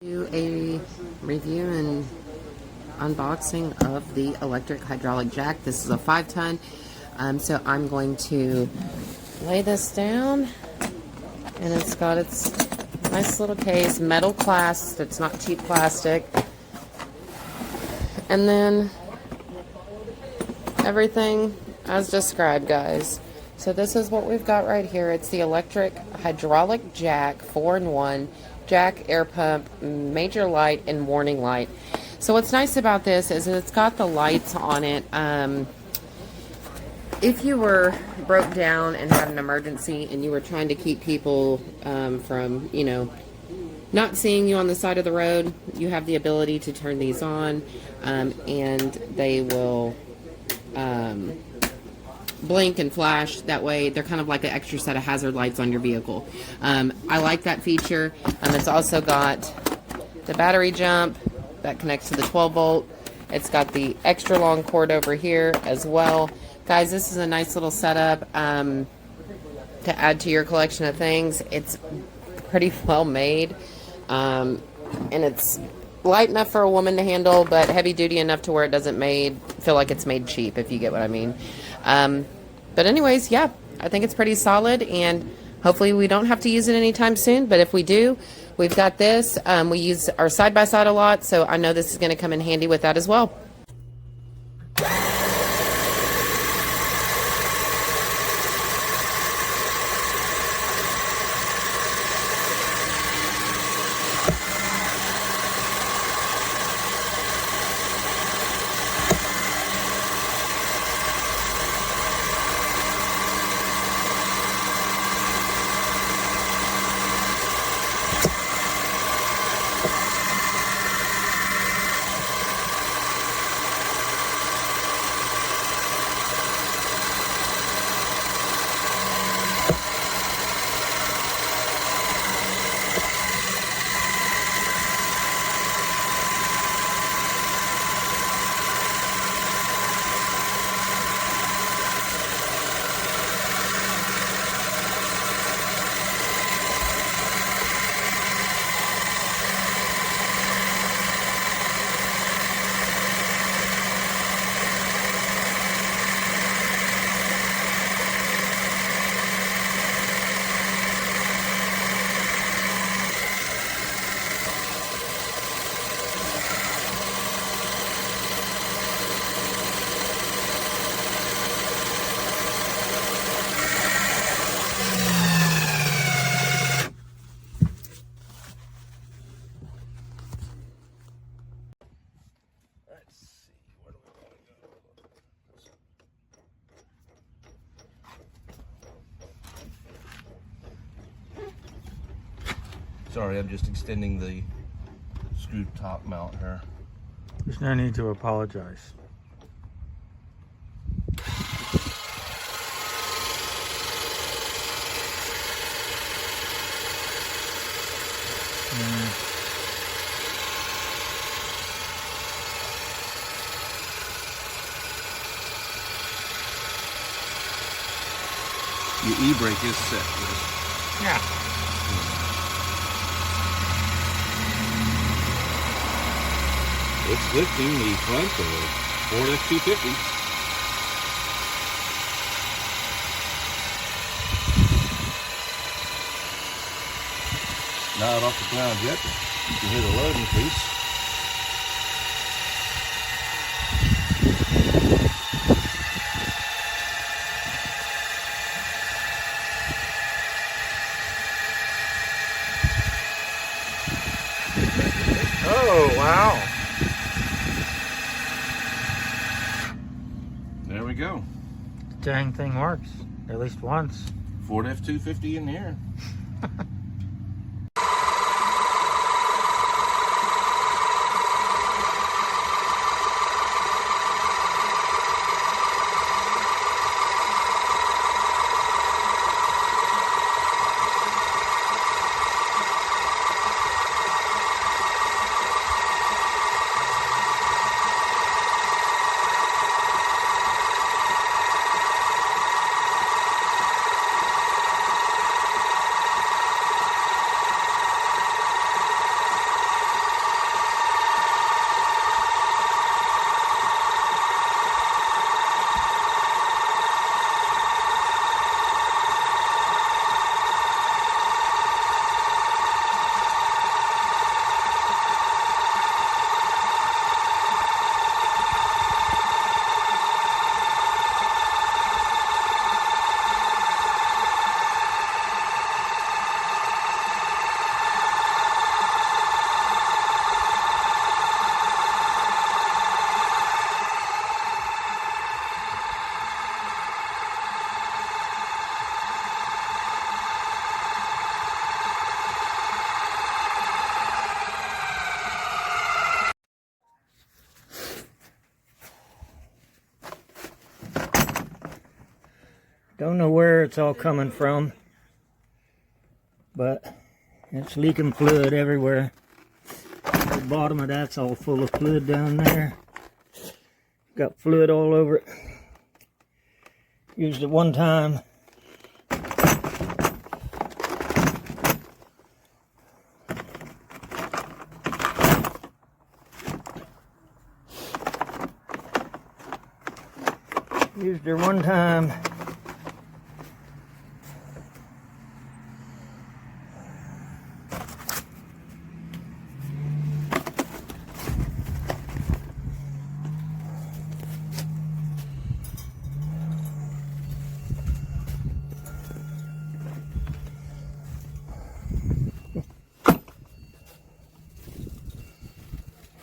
Do a review and unboxing of the electric hydraulic jack. This is a 5-ton, so I'm going to lay this down, and it's got its nice little case, metal clasp. It's not cheap plastic, and then everything as described, guys. So this is what we've got right here. It's the electric hydraulic jack, 4-in-1. Jack, air pump, major light, and warning light. So what's nice about this is it's got the lights on it. If you were broke down and had an emergency and you were trying to keep people from, not seeing you on the side of the road, you have the ability to turn these on, and they will blink and flash. That way they're kind of like an extra set of hazard lights on your vehicle. I like that feature. It's also got the battery jump that connects to the 12-volt. It's got the extra long cord over here as well. Guys, this is a nice little setup to add to your collection of things. It's pretty well made, and it's light enough for a woman to handle, but heavy duty enough to where it doesn't feel like it's made cheap, if you get what I mean. But anyways, yeah, I think it's pretty solid, and hopefully we don't have to use it anytime soon, but if we do, we've got this. We use our side-by-side a lot, so I know this is going to come in handy with that as well. Sorry, I'm just extending the screw top mount here. There's no need to apologize. Your e-brake is set, Chris. Yeah. It's lifting the front of a Ford F-250. Not off the ground yet, but you can hear the load increase. Oh, wow. There we go. The dang thing works. At least once. Ford F-250 in here. Don't know where it's all coming from, but it's leaking fluid everywhere. The bottom of that's all full of fluid down there. Got fluid all over it. Used it one time. Used her one time.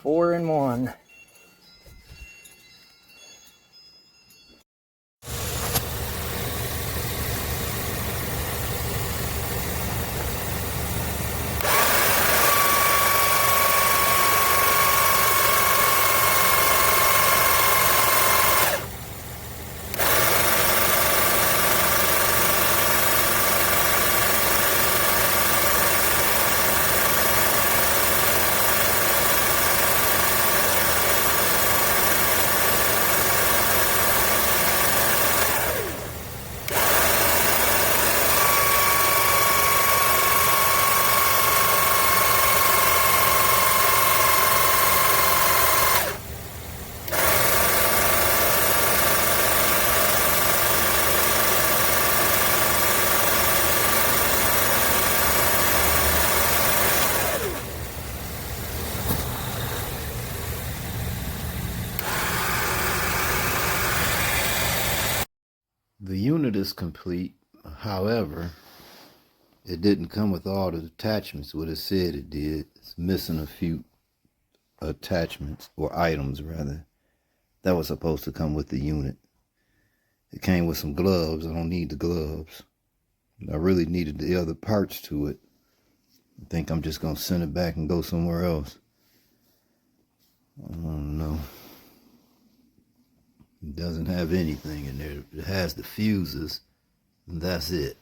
Four in one. The unit is complete, however, it didn't come with all the attachments what it said it did. It's missing a few attachments, or items rather, that was supposed to come with the unit. It came with some gloves. I don't need the gloves. I really needed the other parts to it. I think I'm just going to send it back and go somewhere else. I don't know. It doesn't have anything in there. It has the fuses, and that's it.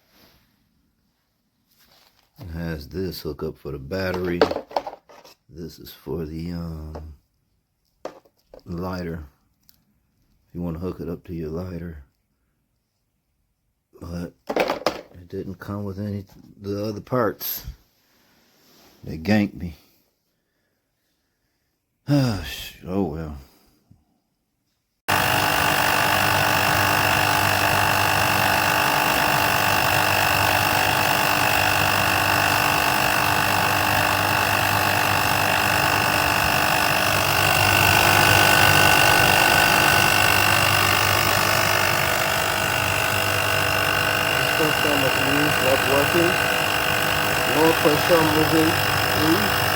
It has this hookup for the battery. This is for the lighter, if you want to hook it up to your lighter. But it didn't come with any the other parts. They ganked me. Oh well. Some of these not working. More pressure moving in.